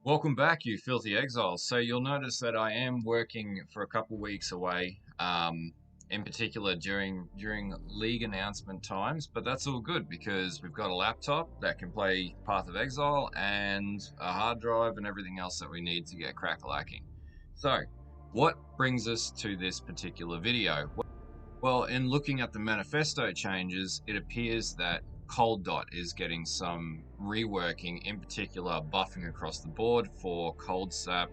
Welcome back, you filthy exiles. So you'll notice that I am working for a couple weeks away, in particular during league announcement times, but that's all good because we've got a laptop that can play Path of Exile and a hard drive and everything else that we need to get crack-a-lacking. So, what brings us to this particular video? Well, in looking at the manifesto changes, it appears that Cold Dot is getting some reworking, in particular buffing across the board for Cold Sap,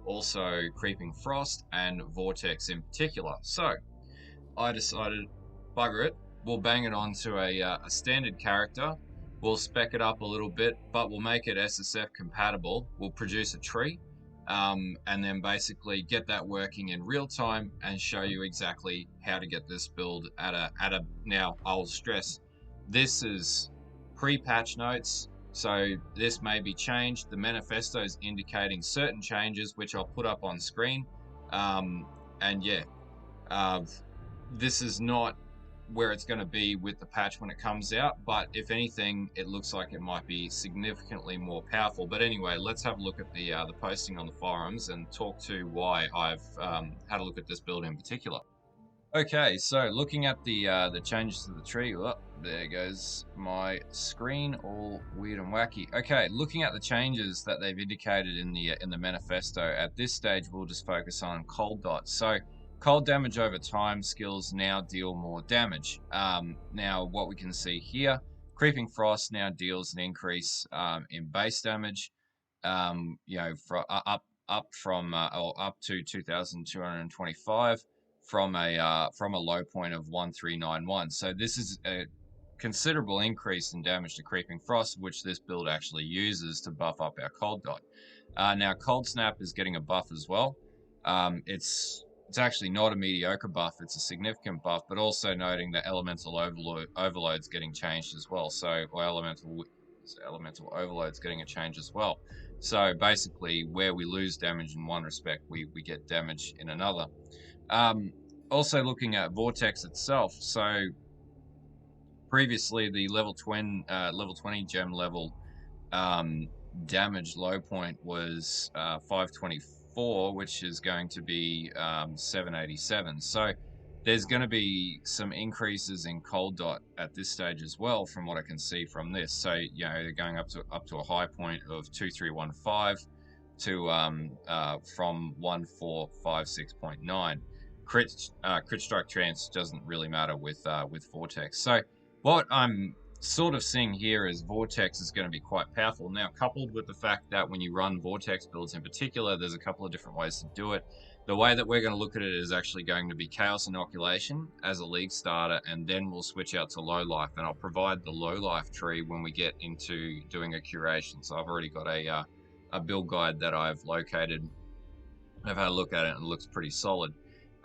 also Creeping Frost, and Vortex in particular. So I decided, bugger it, we'll bang it onto a standard character, we'll spec it up a little bit, but we'll make it SSF compatible, we'll produce a tree, and then basically get that working in real time and show you exactly how to get this build at a now I'll stress this is pre-patch notes, so this may be changed. The manifesto is indicating certain changes which I'll put up on screen, and yeah, uh, this is not where it's going to be with the patch when it comes out, but if anything, it looks like it might be significantly more powerful. But anyway, let's have a look at the posting on the forums and talk to why I've had a look at this build in particular. Okay, so looking at the changes to the tree, oh, there goes my screen, all weird and wacky. Okay, looking at the changes that they've indicated in the manifesto, at this stage we'll just focus on Cold Dot. So cold damage over time skills now deal more damage. Now what we can see here, Creeping Frost now deals an increase in base damage, up from or up to 2,225 from a low point of 1391. So this is a considerable increase in damage to Creeping Frost, which this build actually uses to buff up our Cold Dot. Now Cold Snap is getting a buff as well. It's actually not a mediocre buff, it's a significant buff, but also noting that Elemental Overload's getting changed as well. So Elemental Overload's getting a change as well. So basically, where we lose damage in one respect, we get damage in another. Also looking at Vortex itself, so previously the level 20 gem level damage low point was 524, which is going to be 787. So there's going to be some increases in Cold Dot at this stage as well, from what I can see from this. So they're going up to a high point of 2315 to from 1456.9. Crit strike chance doesn't really matter with Vortex. So what I'm sort of seeing here is Vortex is going to be quite powerful. Now, coupled with the fact that when you run Vortex builds in particular, there's a couple of different ways to do it. The way that we're going to look at it is actually going to be Chaos Inoculation as a league starter, and then we'll switch out to Low Life, and I'll provide the Low Life tree when we get into doing a curation. So I've already got a build guide that I've located. I've had a look at it and it looks pretty solid.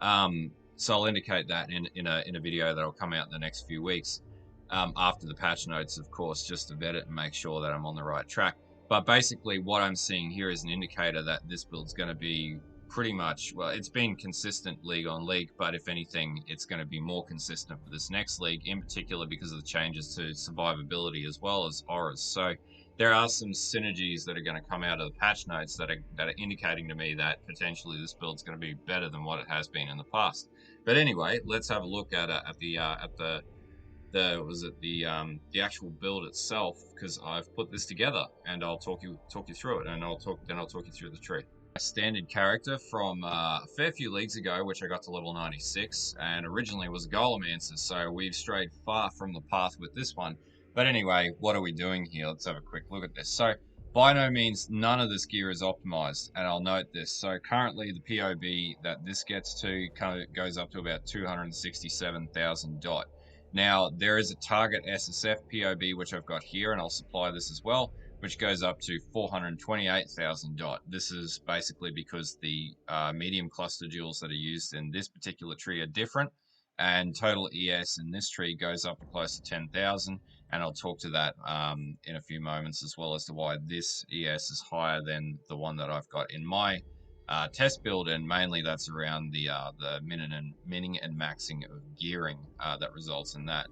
So I'll indicate that in a video that'll come out in the next few weeks. After the patch notes, of course, just to vet it and make sure that I'm on the right track. But basically, what I'm seeing here is an indicator that this build's going to be pretty much, well, it's been consistent league on league, but if anything, it's going to be more consistent for this next league, in particular because of the changes to survivability as well as auras. So there are some synergies that are going to come out of the patch notes that are indicating to me that potentially this build's going to be better than what it has been in the past. But anyway, let's have a look at the actual build itself, because I've put this together and I'll talk you through it, and I'll talk you through the tree. A standard character from a fair few leagues ago, which I got to level 96, and originally was a Golemancer, so we've strayed far from the path with this one. But anyway, what are we doing here? Let's have a quick look at this. So by no means none of this gear is optimized, and I'll note this. So currently the POB that this gets to kind of goes up to about 267,000 dot. Now, there is a target SSF POB, which I've got here, and I'll supply this as well, which goes up to 428,000 dot. This is basically because the medium cluster jewels that are used in this particular tree are different, and total ES in this tree goes up to close to 10,000, and I'll talk to that in a few moments, as well as to why this ES is higher than the one that I've got in my test build, and mainly that's around the minning and maxing of gearing that results in that.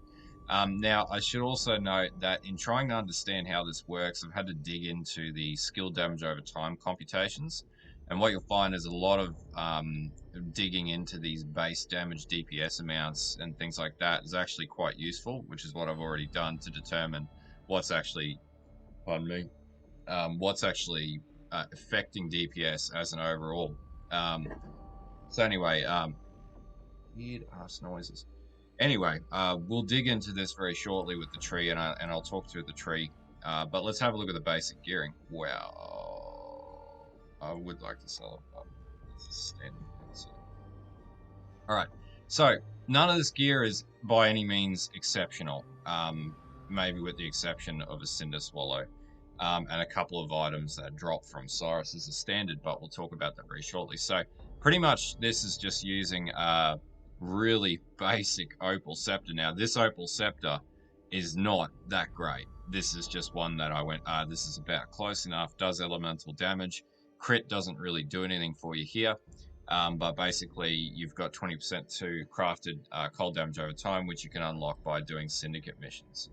Now, I should also note that in trying to understand how this works, I've had to dig into the skill damage over time computations. And what you'll find is a lot of digging into these base damage DPS amounts and things like that is actually quite useful, which is what I've already done to determine what's actually, pardon me, what's actually affecting DPS as an overall. So anyway, weird ass noises. Anyway, we'll dig into this very shortly with the tree, and I'll talk through the tree. But let's have a look at the basic gearing. Wow, I would like to sell it, but it's a standard. All right, so none of this gear is by any means exceptional. Maybe with the exception of a Cinder Swallow, and a couple of items that drop from Cyrus as a standard, but we'll talk about that very shortly. So pretty much this is just using really basic Opal Scepter. Now, this Opal Scepter is not that great. This is just one that I went, this is about close enough, does elemental damage. Crit doesn't really do anything for you here. But basically, you've got 20% to crafted cold damage over time, which you can unlock by doing syndicate missions.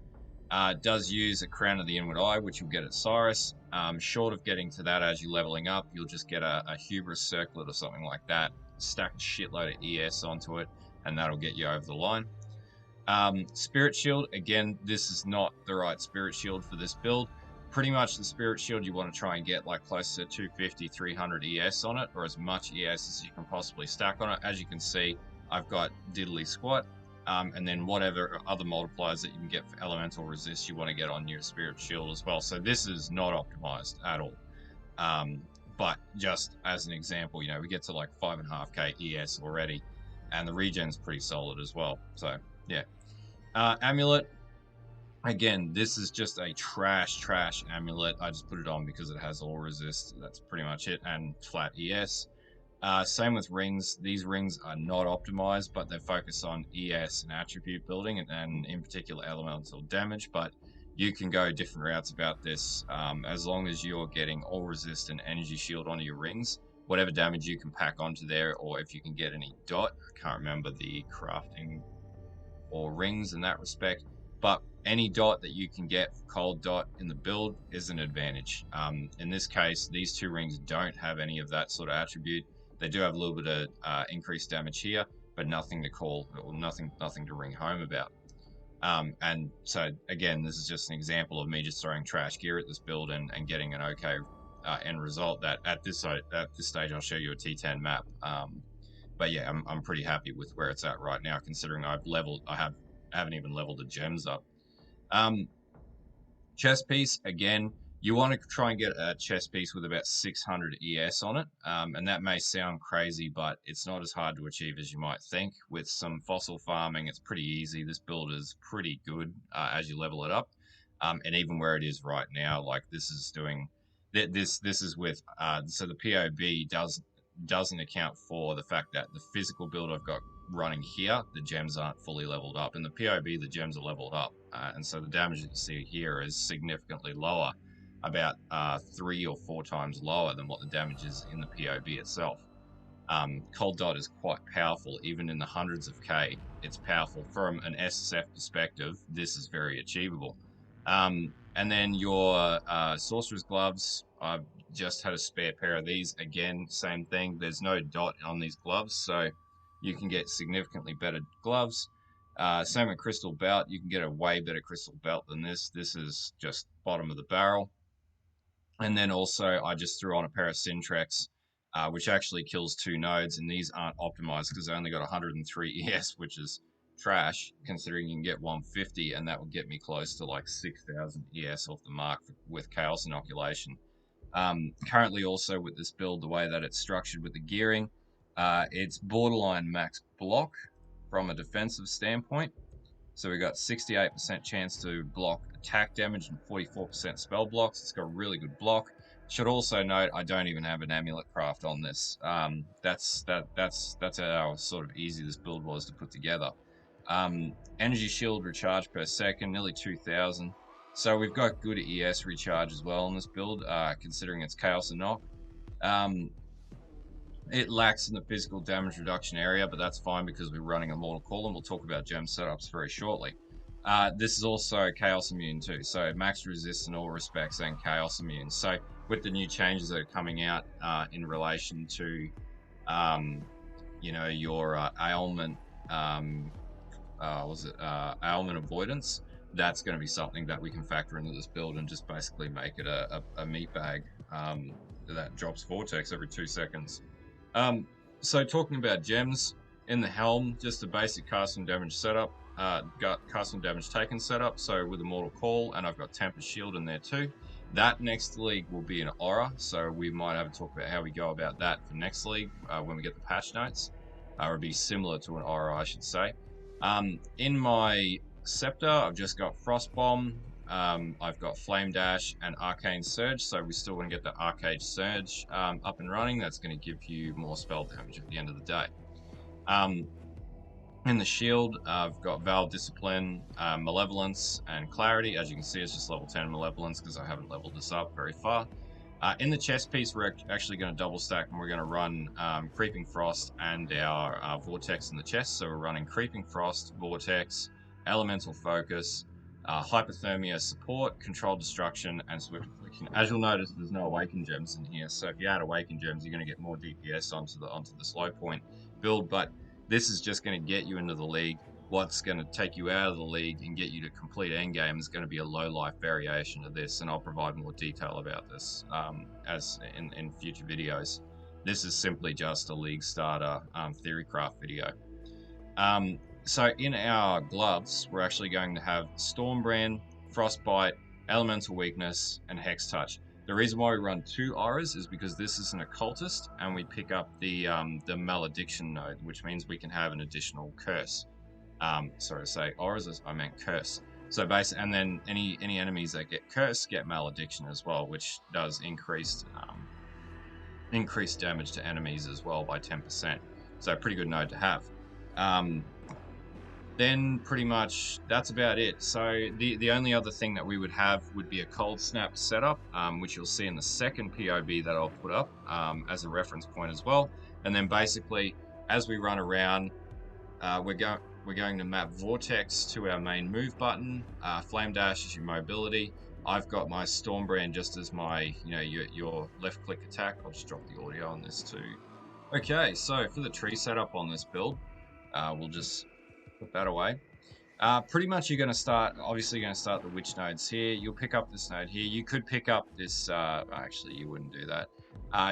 It does use a Crown of the Inward Eye, which you'll get at Cyrus. Short of getting to that as you're leveling up, you'll just get a Hubris Circlet or something like that, stack a shitload of ES onto it, and that'll get you over the line. Spirit Shield, again, this is not the right Spirit Shield for this build. Pretty much the Spirit Shield you want to try and get like close to 250, 300 ES on it, or as much ES as you can possibly stack on it. As you can see, I've got diddly squat, and then whatever other multipliers that you can get for elemental resist you want to get on your Spirit Shield as well. So this is not optimized at all. But just as an example, you know, we get to like 5.5k ES already, and the regen's pretty solid as well. So yeah. Amulet. Again, this is just a trash amulet. I just put it on because it has all resist. That's pretty much it, and flat ES. Same with rings. These rings are not optimized, but they focus on ES and attribute building, and in particular elemental damage. But you can go different routes about this, as long as you're getting all resist and energy shield onto your rings. Whatever damage you can pack onto there, or if you can get any dot. I can't remember the crafting or rings in that respect, but any dot that you can get cold dot in the build is an advantage. In this case, these two rings don't have any of that sort of attribute. They do have a little bit of increased damage here, but nothing to call, or nothing to ring home about. And so again, this is just an example of me just throwing trash gear at this build and getting an okay end result. That at this stage I'll show you a T10 map. But yeah, I'm pretty happy with where it's at right now, considering I haven't even leveled the gems up. Chest piece, again, you want to try and get a chest piece with about 600 ES on it, and that may sound crazy, but it's not as hard to achieve as you might think. With some fossil farming, it's pretty easy. This build is pretty good as you level it up, and even where it is right now, like this is doing, this is with so the POB doesn't account for the fact that the physical build I've got running here, the gems aren't fully leveled up. In the POB, the gems are leveled up, and so the damage that you see here is significantly lower, about 3 or 4 times lower than what the damage is in the POB itself. Cold dot is quite powerful, even in the hundreds of K. It's powerful. From an SSF perspective, this is very achievable. And then your Sorcerer's Gloves, I've just had a spare pair of these. Again, same thing. There's no dot on these gloves, so you can get significantly better gloves. Same with Crystal Belt. You can get a way better Crystal Belt than this. This is just bottom of the barrel. And then also, I just threw on a pair of Syntrex, which actually kills 2 nodes, and these aren't optimized because they only got 103 ES, which is trash, considering you can get 150, and that would get me close to like 6,000 ES off the mark with Chaos Inoculation. Currently also with this build, the way that it's structured with the gearing, it's borderline max block from a defensive standpoint. So we got 68% chance to block attack damage and 44% spell blocks. It's got a really good block. Should also note I don't even have an amulet craft on this. That's how sort of easy this build was to put together. Energy shield recharge per second, nearly 2,000. So we've got good ES recharge as well on this build, considering it's Chaos and Knock. It lacks in the physical damage reduction area, but that's fine because we're running a Mortal Call, and we'll talk about gem setups very shortly. This is also Chaos Immune too, so max resist in all respects and Chaos Immune. So with the new changes that are coming out in relation to, you know, your ailment, ailment avoidance, that's going to be something that we can factor into this build and just basically make it a meat bag that drops Vortex every 2 seconds. So talking about gems in the helm, just a basic casting damage setup. Got casting damage taken setup, so with Immortal Call, and I've got Tempest Shield in there too. That next league will be an aura, so we might have a talk about how we go about that for next league when we get the patch notes. It'll be similar to an aura, I should say. In my scepter, I've just got Frost Bomb. I've got Flame Dash and Arcane Surge, so we still want to get the Arcane Surge up and running. That's going to give you more spell damage at the end of the day. In the shield, I've got Val Discipline, Malevolence, and Clarity. As you can see, it's just level 10 Malevolence because I haven't leveled this up very far. In the chest piece, we're actually going to double stack and we're going to run Creeping Frost and our Vortex in the chest. So we're running Creeping Frost, Vortex, Elemental Focus, Hypothermia Support, Control Destruction, and Swift Affliction. As you'll notice, there's no Awaken Gems in here. So if you add Awaken Gems, you're going to get more DPS onto the slow point build. But this is just going to get you into the league. What's going to take you out of the league and get you to complete endgame is going to be a low life variation of this, and I'll provide more detail about this as in future videos. This is simply just a league starter theorycraft video. So in our gloves, we're actually going to have Stormbrand, Frostbite, Elemental Weakness, and Hex Touch. The reason why we run 2 auras is because this is an occultist, and we pick up the malediction node, which means we can have an additional curse. Sorry to say auras, I meant curse. So basically, and then any enemies that get cursed get malediction as well, which does increased damage to enemies as well by 10%. So pretty good node to have. Then pretty much that's about it. So the only other thing that we would have would be a cold snap setup, which you'll see in the second POB that I'll put up as a reference point as well. And then basically, as we run around, we're going to map Vortex to our main move button. Flame Dash is your mobility. I've got my Stormbrand just as my, your left click attack. I'll just drop the audio on this too. Okay, so for the tree setup on this build, we'll just put that away. Pretty much you're going to start, obviously you're going to start the witch nodes here. You'll pick up this node here. You could pick up this, actually you wouldn't do that.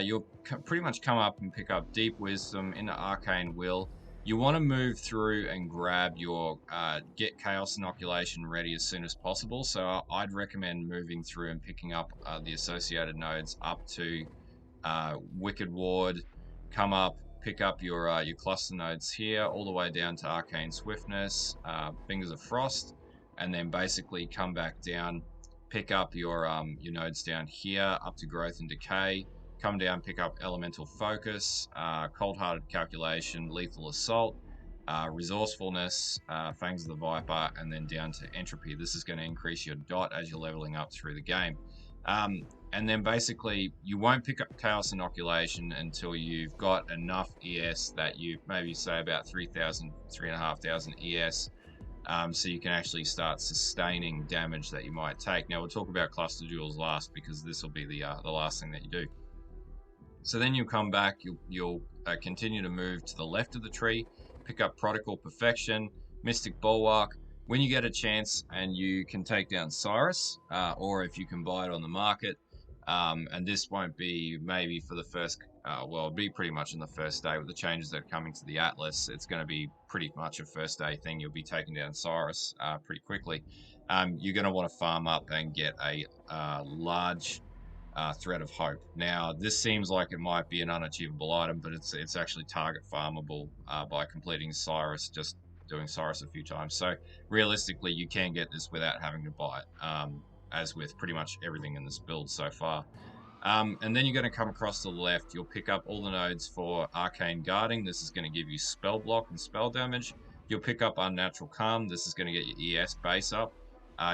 You'll pretty much come up and pick up Deep Wisdom into Arcane Will. You want to move through and grab your get Chaos Inoculation ready as soon as possible. So I'd recommend moving through and picking up the associated nodes up to Wicked Ward, come up, pick up your cluster nodes here, all the way down to Arcane Swiftness, Fingers of Frost, and then basically come back down, pick up your nodes down here, up to Growth and Decay, come down, pick up Elemental Focus, Cold-Hearted Calculation, Lethal Assault, Resourcefulness, Fangs of the Viper, and then down to Entropy. This is going to increase your dot as you're leveling up through the game. And then basically you won't pick up Chaos Inoculation until you've got enough ES that you maybe say about 3,000, 3,500 ES, so you can actually start sustaining damage that you might take. Now we'll talk about Cluster Jewels last because this will be the last thing that you do. So then you'll come back, you'll continue to move to the left of the tree, pick up Prodigal Perfection, Mystic Bulwark. When you get a chance and you can take down Cyrus, or if you can buy it on the market, and this won't be maybe for the first, well, it'll be pretty much in the first day with the changes that are coming to the Atlas. It's going to be pretty much a first day thing. You'll be taking down Cyrus pretty quickly. You're going to want to farm up and get a large Thread of Hope. Now, this seems like it might be an unachievable item, but it's actually target farmable by completing Cyrus, just doing Cyrus a few times. So realistically, you can get this without having to buy it, as with pretty much everything in this build so far. And then you're going to come across to the left. You'll pick up all the nodes for Arcane Guarding. This is going to give you spell block and spell damage. You'll pick up Unnatural Calm. This is going to get your ES base up.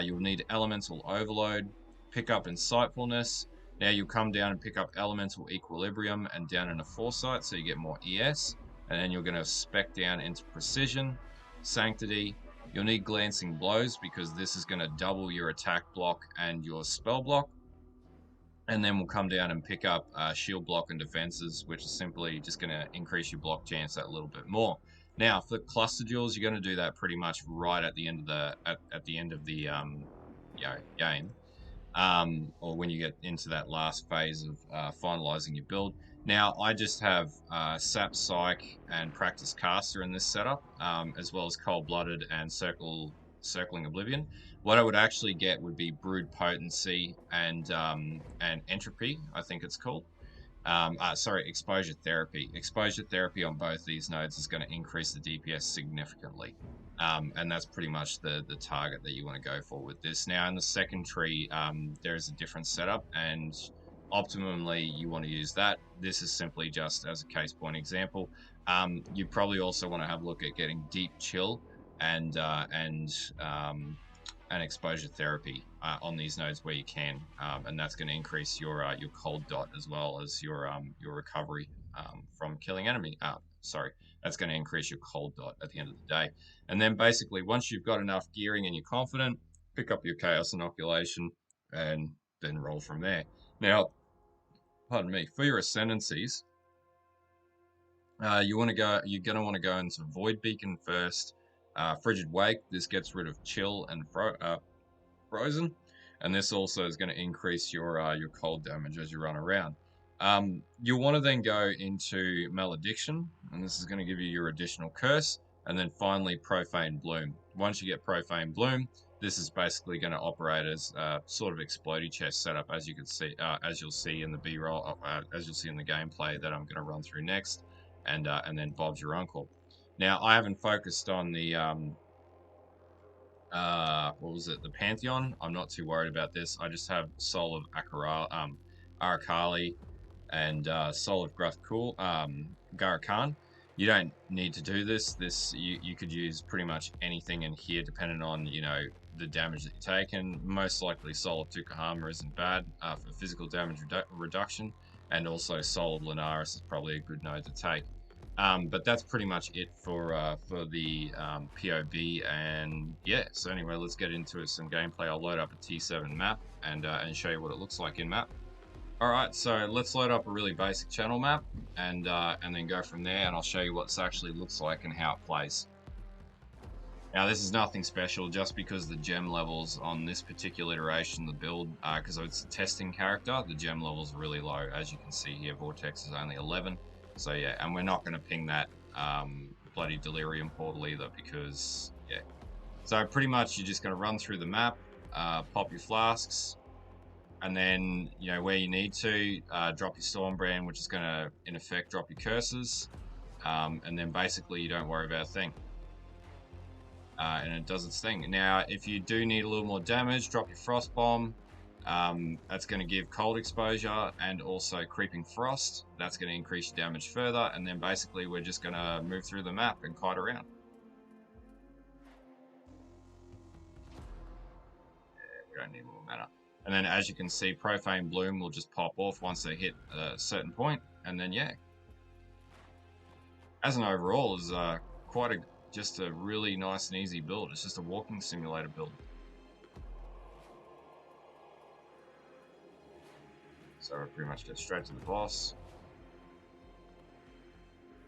You'll need Elemental Overload. Pick up Insightfulness. Now you'll come down and pick up Elemental Equilibrium and down into Foresight, so you get more ES. And then you're going to spec down into Precision, Sanctity, You'll need Glancing Blows because this is going to double your attack block and your spell block. And then we'll come down and pick up Shield Block and Defenses, which is simply just going to increase your block chance that little bit more. Now, for Cluster Duels, you're going to do that pretty much right at the end of the game, or when you get into that last phase of finalizing your build. Now, I just have Sap Psych and Practice Caster in this setup, as well as Cold Blooded and Circling Oblivion. What I would actually get would be Brood Potency and Entropy, I think it's called. Sorry, Exposure Therapy. Exposure Therapy on both these nodes is going to increase the DPS significantly. And that's pretty much the target that you want to go for with this. Now, in the second tree, there is a different setup, and optimally, you want to use that. This is simply just as a case point example. You probably also want to have a look at getting Deep Chill and Exposure Therapy on these nodes where you can, and that's going to increase your cold dot as well as your recovery from killing enemy. That's going to increase your cold dot at the end of the day. And then basically, once you've got enough gearing and you're confident, pick up your Chaos Inoculation and then roll from there. Now, pardon me, for your Ascendencies, you're going to want to go into Void Beacon first. Frigid Wake, this gets rid of Chill and Frozen, and this also is going to increase your cold damage as you run around. You'll want to then go into Malediction, and this is going to give you your additional curse, and then finally Profane Bloom. Once you get Profane Bloom, this is basically going to operate as sort of Explodey Chest setup, as you can see, as you'll see in the B-roll, as you'll see in the gameplay that I'm going to run through next, and then Bob's your uncle. Now, I haven't focused on the, the Pantheon. I'm not too worried about this. I just have Soul of Arakali and Soul of Garakan. You don't need to do this. You could use pretty much anything in here, depending on, the damage that you're taking. Most likely Soul of Tukahama isn't bad for physical damage reduction, and also Soul of Lunaris is probably a good node to take. But that's pretty much it for the POB, and yeah. So anyway, let's get into some gameplay. I'll load up a T7 map and show you what it looks like in map. All right, so let's load up a really basic channel map and then go from there, and I'll show you what this actually looks like and how it plays. Now, this is nothing special, just because the gem levels on this particular iteration of the build, because it's a testing character, the gem levels are really low. As you can see here, Vortex is only 11. So yeah, and we're not going to ping that bloody Delirium portal either, because yeah. So pretty much you're just going to run through the map, pop your flasks, and then where you need to drop your Stormbrand, which is going to in effect drop your curses, and then basically you don't worry about a thing, and it does its thing. Now, if you do need a little more damage, drop your Frost Bomb. That's going to give cold exposure and also creeping frost. That's going to increase your damage further, and then basically we're just going to move through the map and kite around. Yeah, we don't need more mana. And then as you can see, Profane Bloom will just pop off once they hit a certain point, and then yeah. As an overall, is just a really nice and easy build. It's just a walking simulator build. So I pretty much get straight to the boss.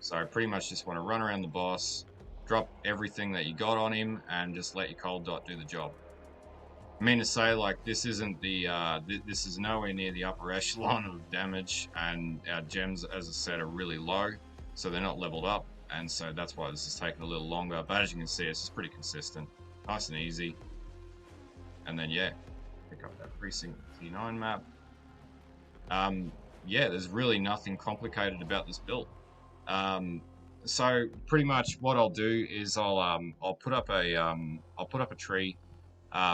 So I pretty much just want to run around the boss, drop everything that you got on him, and just let your cold dot do the job. I mean to say, like, this isn't the this is nowhere near the upper echelon of damage, and our gems, as I said, are really low, so they're not leveled up, and so that's why this is taking a little longer. But as you can see, it's just pretty consistent, nice and easy. And then yeah, pick up that Precinct T9 map. Yeah, there's really nothing complicated about this build. So pretty much what I'll do is I'll put up a tree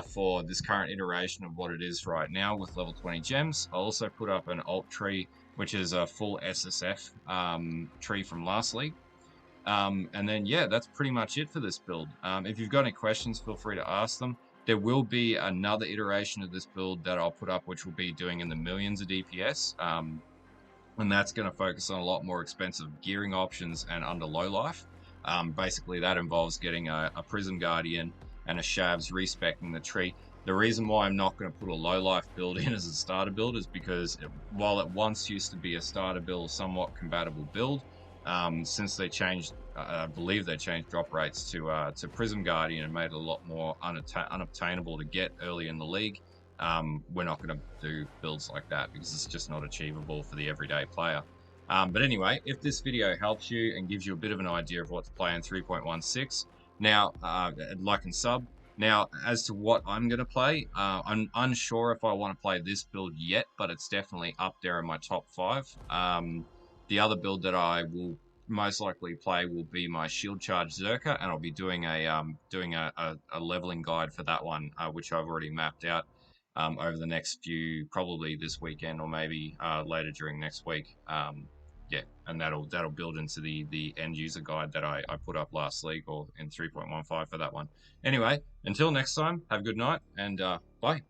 for this current iteration of what it is right now with level 20 gems. I'll also put up an alt tree, which is a full SSF tree from last league. And then yeah, that's pretty much it for this build. If you've got any questions, feel free to ask them. There will be another iteration of this build that I'll put up, which will be doing in the millions of DPS. And that's going to focus on a lot more expensive gearing options and under low life. Basically, that involves getting a Prism Guardian and a Shavs respecting the tree. The reason why I'm not going to put a low life build in as a starter build is because while it once used to be a starter build, somewhat compatible build, since they changed, I believe they changed drop rates to Prism Guardian and made it a lot more unobtainable to get early in the league. We're not going to do builds like that because it's just not achievable for the everyday player. But anyway, if this video helps you and gives you a bit of an idea of what to play in 3.16, now like and sub. Now, as to what I'm going to play, I'm unsure if I want to play this build yet, but it's definitely up there in my top 5. The other build that I will most likely play will be my Shield Charge Zerker, and I'll be doing a leveling guide for that one, which I've already mapped out over the next few, probably this weekend or maybe later during next week. Yeah, and that'll build into the end user guide that I put up last week or in 3.15 for that one. Anyway, until next time, have a good night and bye.